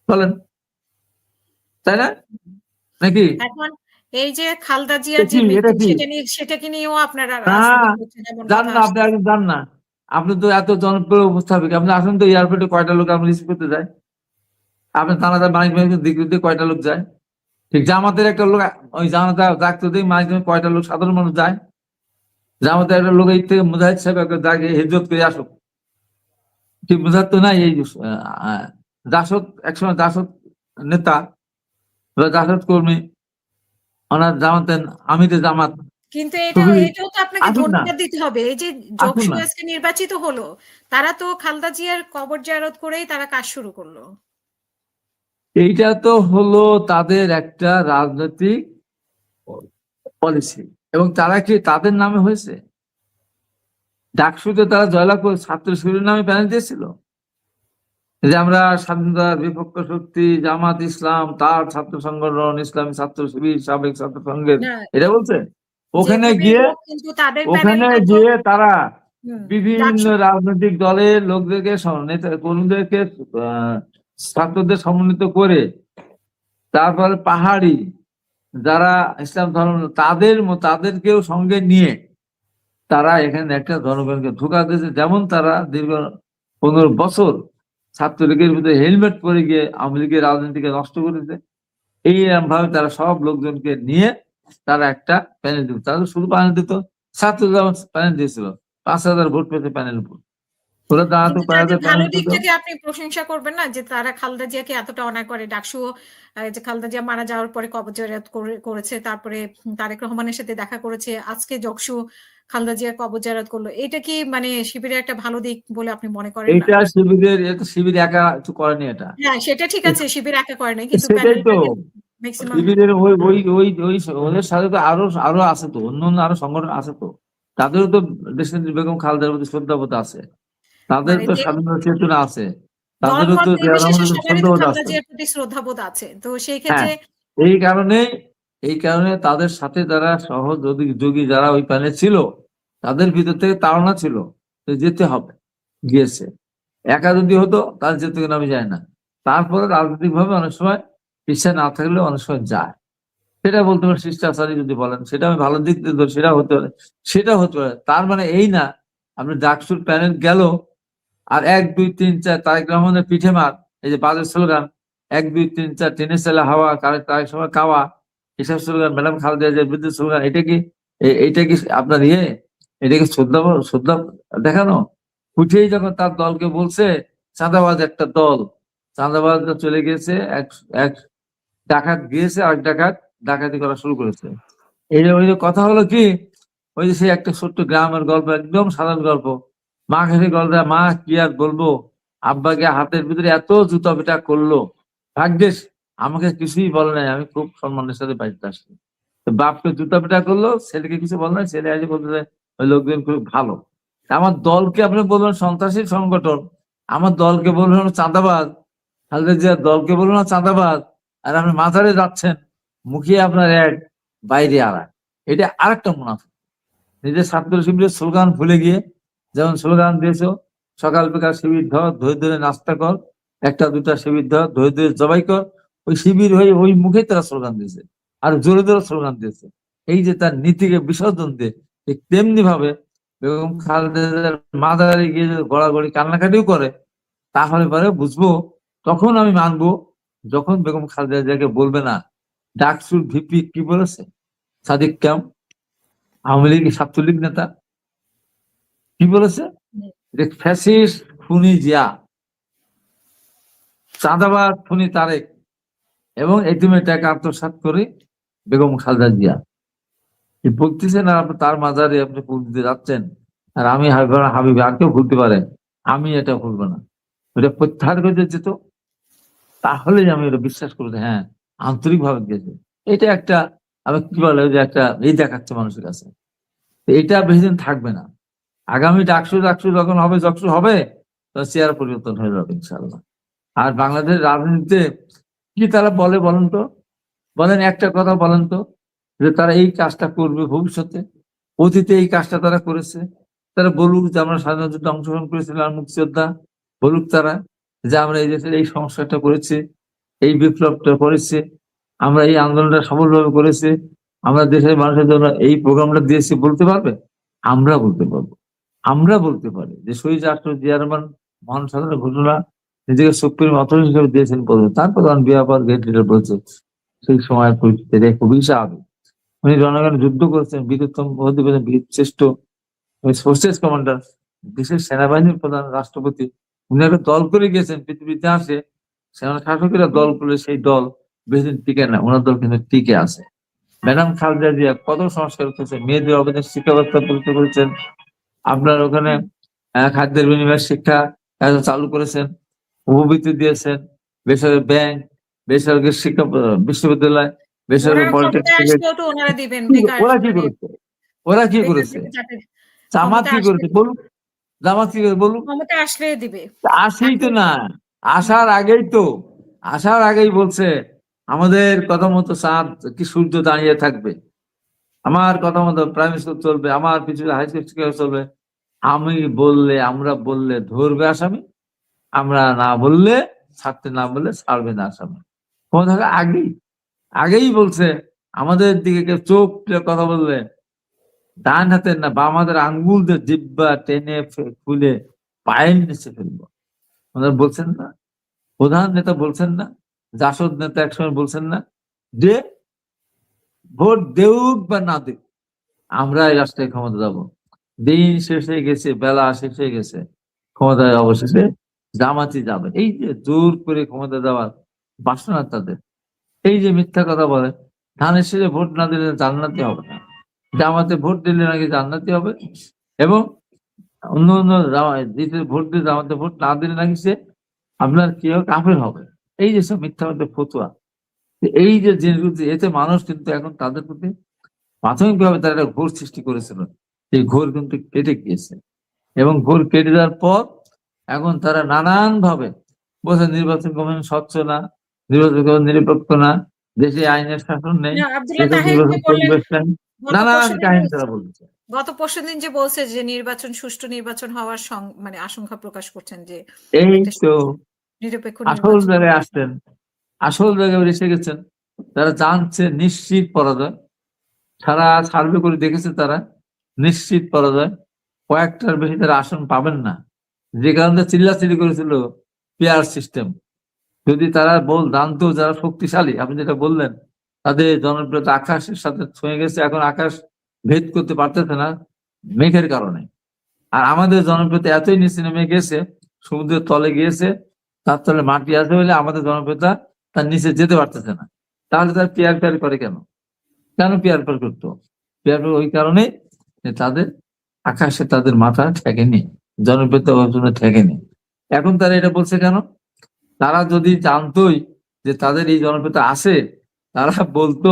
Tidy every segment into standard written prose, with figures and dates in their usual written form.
বলেন, তাই না? নাকি এখন এই যে খালেদা জিয়ার যে এটা মৃত্যু কি সেটাকে নিয়েও আপনারা না? রাজনীতি করছেন এমন যান কথা না, আপনি আসছে। একদিন যান না। আপনি তো এত জনপ্রিয় উপস্থাপিক, আপনি আসেন তো এয়ারপোর্টে, কয়টা লোক আপনি রিসিভ করতে যায়? আপনি থানাতে মানিক ভাইকে দিক দিতে কয়টা লোক যায়? ঠিক জামাতের একটা লোক, ওই জামাতে ডাক্তার দিয়ে মানিক ভাই কয়টা লোক সাধারণ মানুষ যায়? জামাতের একটা লোক এই থেকে মুজাহিদ সাহেব একটা জায়গায় হিজরত করে আসুক, ঠিক মুজাহিদ তো নাই। এই জাসদ, একসময় জাসদ নেতা বা জাসদ কর্মী, ওনার জামাতের আমিরে জামাত কিন্তু শফিক, এটাও তো আপনাকে আসুন না, ধন্যবাদ দিতে হবে। এই যে আসুন যকসু না। আজকে নির্বাচিত হলো, তারা তো খালেদা জিয়ার কবর জিয়ারত করেই তারা কাজ শুরু করলো। এইটা তো হলো তাদের একটা রাজনৈতিক পলিসি, এবং তারা কি তাদের নামে হয়েছে? ডাকসুতে তারা জয়লাভ করে ছাত্র শিবিরের নামে প্যানেল দিয়েছিল যে আমরা স্বাধীনতার বিপক্ষ শক্তি, জামাত ইসলাম, তার ছাত্র সংগঠন, ইসলামী ছাত্র শিবির, সাবেক ছাত্র সংঘের, না, এটা বলছে। ওখানে যেভাবে গিয়ে, হোক কিন্তু তাদের ওখানে প্যানেলটা তো গিয়ে তারা বিভিন্ন ডাকসু রাজনৈতিক দলের লোকদেরকে, নেতা কর্মীদেরকে, ছাত্রদের সমন্বিত করে, তারপরে পাহাড়ি যারা ইসলাম ধর্ম, তাদেরকেও সঙ্গে নিয়ে তারা এখানে একটা জনগণকে ধোঁকা দিয়েছে। যেমন তারা দীর্ঘ 15 বছর ছাত্রলীগের ভিতরে হেলমেট পরে গিয়ে আওয়ামী লীগের রাজনীতিকে নষ্ট করেছে, এইরকম ভাবে তারা সব লোকজনকে নিয়ে তারা একটা প্যানেল দিত। তারা শুধু প্যানেল দিত, ছাত্র যেমন প্যানেল দিয়েছিল, 5,000 ভোট পেতে প্যানেল, ওরা দাঁড়াতো কিন্তু তাদের 5,000 ভালো প্যানেল দিত। দিকটাকে আপনি প্রশংসা করবেন না, যে তারা খালেদা জিয়াকে এতটা অনায় করে। ডাকসু যে খালেদা জিয়া মারা যাওয়ার পরে কবর জিয়ারত করেছে, তারপরে তারেক রহমানের সাথে দেখা করেছে, আজকে যকসু খালেদা জিয়ার কবর জিয়ারত করলো। এটা কি মানে শিবিরের একটা ভালো দিক বলে আপনি মনে করেন না? এইটা শিবিরের, এটা শিবির একা কিছু করেনি এটা। হ্যাঁ, সেটা ঠিক আছে, শিবির একা করে নাই, কিন্তু সেটাই তো, প্যানেলটা ম্যাক্সিমাম। শিবিরের ওই ওই ওই ওই ওদের সাথে তো আরো আরো আছে তো, অন্য অন্য আরো সংগঠন আছে তো। তাদেরও তো দেশনেত্রী বেগম খালেদার প্রতি শ্রদ্ধাবোধ আছে, তাদের মানে তো স্বাধীনতা চেতনা আছে, তাদেরও দলমত তো জিয়া নির্বিশেষে রহমানের প্রতি সবারই তো শ্রদ্ধাবোধ খালেদা আছে। জিয়ার প্রতি শ্রদ্ধাবোধ আছে, তো সেই হ্যাঁ, ক্ষেত্রে এই কারণে, এই কারণে তাদের সাথে যারা সহযোগী যারা ওই প্যানেল ছিল, তাদের ভিতর থেকে তাড়না ছিল যে যেতে হবে, গিয়েছে। একা যদি হতো তাহলে যেতে কেন আমি যাই না। তারপরে রাজনৈতিক ভাবে অনেক সময় ইচ্ছা না থাকলেও অনেক সময় যায়, সেটা বলতে পারে শিষ্টাচারী যদি বলেন, সেটা আমি ভালো দিক দিয়ে ধরি, সেটা হতে পারে, সেটা হতে পারে। তার মানে এই না আপনি ডাকসুর প্যানেল গেল আর 1 2 3 4 তারেক রহমানের পিঠে মার, এই যে বাজেট স্লোগান, 1 2 3 4 টেনে চালা হাওয়া, তারেক সময় কাওয়া, এসব স্লোগান, ম্যাডাম খালেদা জিয়ার বিরুদ্ধে স্লোগান, এটা কি আপনার এটা কি শ্রদ্ধা, শ্রদ্ধা দেখানো? উঠেই যখন তার দলকে বলছে চাঁদাবাজ একটা দল, চাঁদাবাজ চলে গেছে, এক এক ডাকাত গিয়েছে, আর ডাকাত ডাকাতি করা শুরু করেছে। ওই যে কথা হলো কি, ওই যে সে একটা ছোট্ট গ্রামের গল্প, একদম সাধারণ গল্প। মা কাছে গল্প, মা কি আর বলবো, আব্বাকে হাতের ভিতরে এত জুতা পিটা করলো, ভাগ্যিস আমাকে কিছুই বলে নাই, আমি খুব সম্মানের সাথে বাড়িতে আসছি। তো বাপকে জুতা পিটা করলো, ছেলেকে কিছু বলে নাই, ছেলে আজ বলতে ওই লোকজন খুব ভালো। আমার দলকে আপনি বলবেন সন্ত্রাসী সংগঠন, আমার দলকে বলবেন চাঁদাবাজ, খালেদা জিয়ার দলকে বলবেন চাঁদাবাজ, আর আপনি মাজারে যাচ্ছেন, মুখিয়ে আপনার এক, বাইরে আর এক। এটা আরেকটা মুনাফা। নিজের ছাত্র শিবিরের স্লোগান ভুলে গিয়ে, যেমন স্লোগান দিয়েছো সকাল বিকাল শিবির ধর, ধরে ধরে নাস্তা কর, একটা দুটা শিবির ধর, ধরে ধরে জবাই কর, ওই শিবির হয়ে ওই মুখে তারা স্লোগান দিয়েছে, আর জোরে জোরে স্লোগান দিয়েছে। এই যে তার নীতিকে বিসর্জন দিয়ে, ঠিক তেমনি ভাবে বেগম খালেদা মাদারে গিয়ে যদি গড়াগড়ি কান্নাকাটিও করে, তাহলে পরে বুঝবো, তখন আমি মানবো, যখন বেগম খালেদা জিয়াকে বলবে না ডাকসুর ভিপি কি বলেছে, সাদিক ক্যাম্প, আওয়ামী লীগ ছাত্রলীগ নেতা, কি বলেছে যে ফ্যাসিস্ট খুনি জিয়া, চাঁদাবাজ খুনি তারেক, এবং এতিমের টাকা আত্মসাৎ করে বেগম খালেদা জিয়া, কি বলতেছেন। আর আপনি তার মাজারে আপনি ফুল দিতে যাচ্ছেন, আর আমি হাবিব আর কেউ ভুলতে পারে, আমি এটা ভুলবো না। ওটা প্রত্যাহার করে যেত, তাহলেই আমি ওটা বিশ্বাস করবো, হ্যাঁ আন্তরিক ভাবে দিয়েছে। এটা একটা, আমি কি বলে, ওই যে একটা এই দেখাচ্ছে মানুষের কাছে, এটা বেশি দিন থাকবে না। আগামী ডাকসু ডাকসু যখন হবে, যকসু হবে, তখন চেয়ার পরিবর্তন হয়ে যাবে ইনশাল্লাহ। আর বাংলাদেশ রাজনীতিতে কি তারা বলে বলেন তো, বলেন একটা কথা বলেন তো, যে তারা এই কাজটা করবে ভবিষ্যতে, অতীতে এই কাজটা তারা করেছে। তারা বলুক যে আমরা স্বাধীনতা যুদ্ধে অংশগ্রহণ করেছিলাম, মুক্তিযোদ্ধা, বলুক তারা যে আমরা এই দেশের এই সংস্কারটা করেছি, এই বিপ্লবটা করেছে, আমরা এই আন্দোলনটা সফলভাবে করেছি, আমরা দেশের মানুষের জন্য এই প্রোগ্রামটা দিয়েছি, বলতে পারবে? আমরা বলতে পারবো। আমরা বলতে পারি যে শহীদ রাষ্ট্রপতি জিয়া রহমান মহান স্বাধীনতা ঘোষণা নিজেকে সুপ্রিম অথরিটি হিসেবে দিয়েছেন বলবে, তার প্রধান বিয়াপার গেট লিডার বলছে সেই সময় পরিস্থিতি খুবই স্বাভাবিক। উনি জনগণের যুদ্ধ করেছেন, বীরোত্তম অধিবেশন, বীরশ্রেষ্ঠ ফোর্সেস কমান্ডার, দেশের সেনাবাহিনীর প্রধান, রাষ্ট্রপতি। উনি একটা দল করে গিয়েছেন পৃথিবীর ইতিহাসে, সেনা শাসকেরা দল করলে সেই দল বেশিদিন টিকে না, ওনার দল কিন্তু টিকে আছে। ম্যাডাম খালেদা জিয়া কত সংস্কার করেছেন, মেয়েদের অবদান শিক্ষা ব্যবস্থা পরিচালনা করেছেন, আপনার ওখানে খাদ্যের বিনিময় শিক্ষা চালু করেছেন, উপবৃত্তি দিয়েছেন, বেসরকারি ব্যাংক, বেসরকারি শিক্ষা বিশ্ববিদ্যালয়, বেসরকারি ওনারা পলিটেকনিক। ক্ষমতায় আসলেও তো ওনারা দিবেন ওরা কি মানে করেছে? ওরা কি বেকার করেছে? যাদের জামাত ক্ষমতায় কি আসলে করেছে বলুন? জামাত কি করে বলুন? ক্ষমতায় আসলে দিবে। আসেই তো এখন না, আসার আগেই তো, আসার আগেই বলছে আমাদের কথা মতো চাঁদ কি সূর্য দাঁড়িয়ে থাকবে, আমার কথা মতো প্রাইমারি স্কুল চলবে, আমার পিছনে হাই স্কুল চলবে, আমি বললে, আমরা বললে ধরবে আসামি, আমরা না বললে, ছাড়তে না বললে ছাড়বে না আসামি। ক্ষমতা থাকা আগেই আগেই বলছে আমাদের দিকে কেউ চোখ তুলে কথা বললে ডান হাতের না বাম হাতের আঙ্গুল দিয়ে জিব্বা টেনে খুলে পায়ের নিচে ফেলবো। ওনারা বলছেন না, প্রধান নেতা বলছেন না, জাসদ নেতা একসময় বলছেন না যে ভোট দেউক বা না দেউক আমরা এই রাষ্ট্রের ক্ষমতা যাবো। দিন শেষ হয়ে গেছে, বেলা শেষ হয়ে গেছে, ক্ষমতায় অবশেষে জামাতি যাবে। এই যে জোর করে ক্ষমতা দেওয়ার বাসনা তাদের, এই যে মিথ্যা কথা বলে, ধানের শেষে ভোট না দিলে জান্নাতি হবে না, জামাতে ভোট দিলে নাকি জান্নাতি হবে, এবং অন্য অন্য ভোট দিয়ে জামাতে ভোট না দিলে নাকি সে আপনার কি হবে, কাফের হবে। এই যে সব মিথ্যা মধ্যে ফতুয়া, এই যে জিনিসগুলো, এতে মানুষ কিন্তু এখন তাদের প্রতি প্রাথমিকভাবে তারা একটা ঘোর সৃষ্টি করেছিল, এই ঘোর কিন্তু কেটে গিয়েছে, এবং ঘোর কেটে যাওয়ার পর এখন তারা নানান ভাবে বলছে নির্বাচন কমিশন স্বচ্ছ না, নির্বাচন কমিশন নিরপেক্ষ না, দেশে আইনের শাসন নেই, আব্দুল্লাহ দেশের তাহের যে নির্বাচন বললেন পরিবেশ নেই, গত নানান পরশুদিন কাহিনী তারা বলছে। গত পরশুদিন যে বলছে যে নির্বাচন সুষ্ঠু নির্বাচন হওয়ার মানে আশঙ্কা প্রকাশ করছেন যে এই একটা তো নিরপেক্ষ আসল নির্বাচন জায়গায় আসছেন, আসল জায়গায় এসে গেছেন। তারা জানছে নিশ্চিত পরাজয়, সারা সার্ভে করে দেখেছে তারা নিশ্চিত পরাজয়, কয়েকটার বেশি তারা আসন পাবেন না, যে কারণে চিল্লাচিল্লি করেছিল পেয়ার সিস্টেম। যদি তারা জানতো যারা শক্তিশালী, আপনি যেটা বললেন, তাদের জনপ্রিয়তা আকাশের সাথে ছুঁয়ে গেছে, এখন আকাশ ভেদ করতে পারতেছে না মেঘের কারণে। আর আমাদের জনপ্রিয়তা এতই নিচে নেমে গেছে, সমুদ্রের তলে গিয়েছে, তার তলে মাটি আছে বলে আমাদের জনপ্রিয়তা তার নিচে যেতে পারতেছে না। তাহলে তার পেয়ার পেয়ার করে কেন? কেন পেয়ার পেয়ার করতো? পেয়ার পেয়ার ওই কারণে যে তাদের আকাশে তাদের মাথা ঠেকেনি, জনপ্রিয়তা ওর জন্য ঠেকেনি। এখন তারা এটা বলছে কেন? তারা যদি জানতোই যে তাদের এই জনপ্রিয়তা আছে, তারা বলতো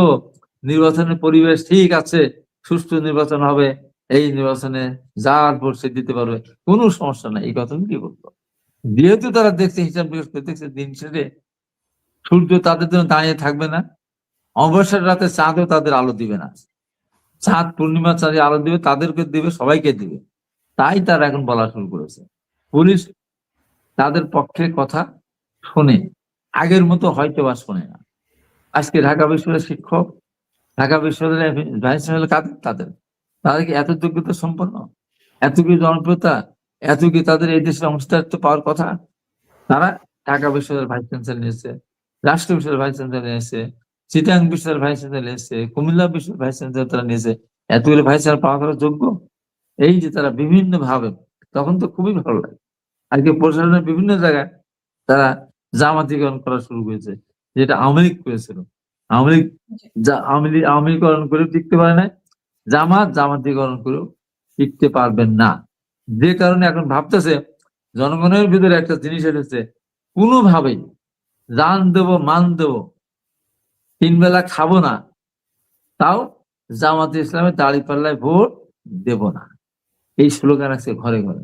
নির্বাচনের পরিবেশ ঠিক আছে, সুষ্ঠু নির্বাচন হবে, এই নির্বাচনে যার ভোট সে দিতে পারবে, কোনো সমস্যা নাই, এই কথা কি বলতো। যেহেতু তারা দেখছে, হিসাব নিকাশ করে দেখছে দিন শেষে সূর্য তাদের জন্য দাঁড়িয়ে থাকবে না, অমাবস্যার রাতে চাঁদও তাদের আলো দিবে না, চাঁদ পূর্ণিমা চাঁদে আলো দিবে, তাদেরকে দিবে, সবাইকে দিবে। তাই তারা এখন বলা শুরু করেছে। পুলিশ তাদের পক্ষে কথা শোনে, আগের মতো হয়তো বা শোনে না। আজকে ঢাকা বিশ্ববিদ্যালয়ের শিক্ষক, ঢাকা বিশ্ববিদ্যালয়ের ভাইস চ্যান্সেলর কাদের, তাদের কি এত যোগ্যতা সম্পন্ন, এত কি জনপ্রিয়তা, এত কি তাদের এই দেশের অংশীদারিত্ব পাওয়ার কথা? তারা ঢাকা বিশ্ববিদ্যালয়ের ভাইস চ্যান্সেলর নিয়েছে, রাষ্ট্র বিশ্ববিদ্যালয়ের ভাইস চ্যান্সেলর নিয়েছে, চিটাং বিশ্ববিদ্যালয়ের ভাইস চ্যান্সেলর নিয়েছে, কুমিল্লা বিশ্ববিদ্যালয়ের ভাইস চ্যান্সেলর তারা নিয়েছে। এতগুলো ভাইস চ্যান্সেলর পাওয়া তারা যোগ্য? এই যে তারা বিভিন্ন ভাবে, তখন তো খুবই ভালো লাগে। আজকে প্রশাসনের বিভিন্ন জায়গায় তারা জামাতিকরণ করা শুরু করেছে, যেটা আওয়ামী লীগ করেছিল। আওয়ামী লীগ আওয়ামী লীগকরণ করেও টিকতে পারে না, জামাতিকরণ করেও টিকতে পারবেন না। যে কারণে এখন ভাবতেছে জনগণের ভিতরে একটা জিনিস এসেছে, কোনোভাবেই জান দেবো মান দেবো, 3 বেলা খাবো না, তাও জামাতে ইসলামের দাঁড়িপাল্লায় ভোট দেব না, এই স্লোগান আছে ঘরে ঘরে।